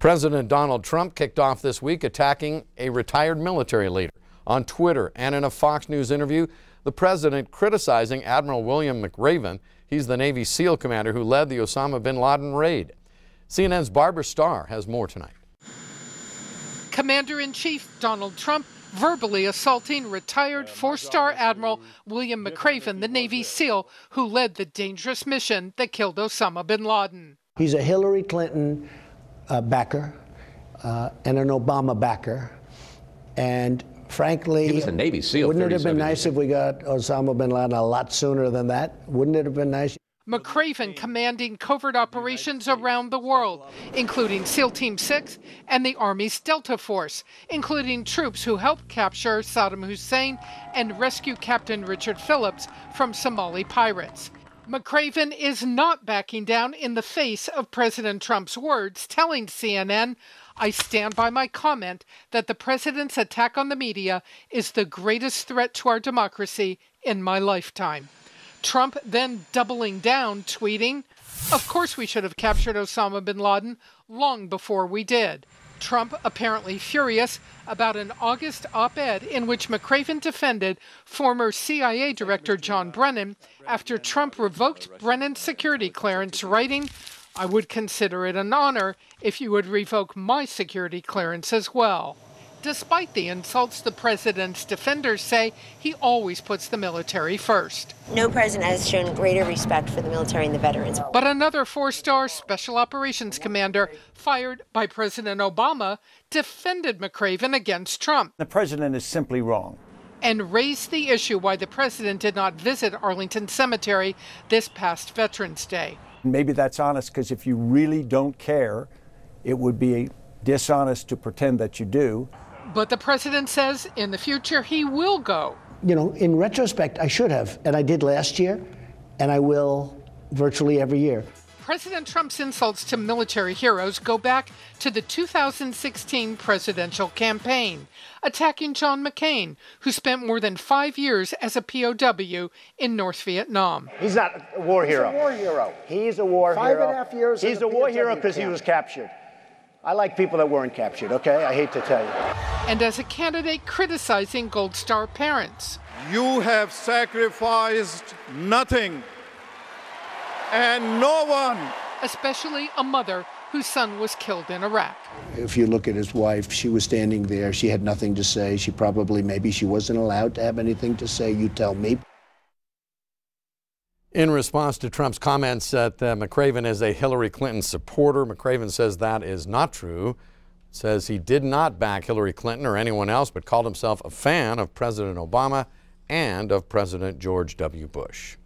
President Donald Trump kicked off this week attacking a retired military leader. On Twitter and in a Fox News interview, the president criticizing Admiral William McRaven. He's the Navy SEAL commander who led the Osama bin Laden raid. CNN's Barbara Starr has more tonight. Commander-in-Chief Donald Trump verbally assaulting retired four-star Admiral William McRaven, the Navy SEAL who led the dangerous mission that killed Osama bin Laden. He's a Hillary Clinton backer and an Obama backer. And frankly, he was a Navy SEAL. Wouldn't it have been nice if we got Osama bin Laden a lot sooner than that? Wouldn't it have been nice? McRaven commanding covert operations around the world, including SEAL Team 6 and the Army's Delta Force, including troops who helped capture Saddam Hussein and rescue Captain Richard Phillips from Somali pirates. McRaven is not backing down in the face of President Trump's words, telling CNN, "I stand by my comment that the president's attack on the media is the greatest threat to our democracy in my lifetime." Trump then doubling down, tweeting, "Of course we should have captured Osama bin Laden long before we did." Trump apparently furious about an August op-ed in which McRaven defended former CIA Director John Brennan after Trump revoked Brennan's security clearance, writing, "I would consider it an honor if you would revoke my security clearance as well." Despite the insults, the president's defenders say he always puts the military first. No president has shown greater respect for the military and the veterans. But another four-star special operations commander fired by President Obama defended McRaven against Trump. The president is simply wrong. And raised the issue why the president did not visit Arlington Cemetery this past Veterans Day. Maybe that's honest, because if you really don't care, it would be dishonest to pretend that you do. But the president says in the future he will go. You know, in retrospect, I should have, and I did last year, and I will virtually every year. President Trump's insults to military heroes go back to the 2016 presidential campaign, attacking John McCain, who spent more than 5 years as a POW in North Vietnam. He's not a war hero. He's a war hero. He's a war hero. 5.5 years. He's a war hero because he was captured. I like people that weren't captured, okay? I hate to tell you. And as a candidate criticizing Gold Star parents. You have sacrificed nothing and no one. Especially a mother whose son was killed in Iraq. If you look at his wife, she was standing there. She had nothing to say. Maybe she wasn't allowed to have anything to say. You tell me. In response to Trump's comments that McRaven is a Hillary Clinton supporter, McRaven says that is not true. Says he did not back Hillary Clinton or anyone else, but called himself a fan of President Obama and of President George W. Bush.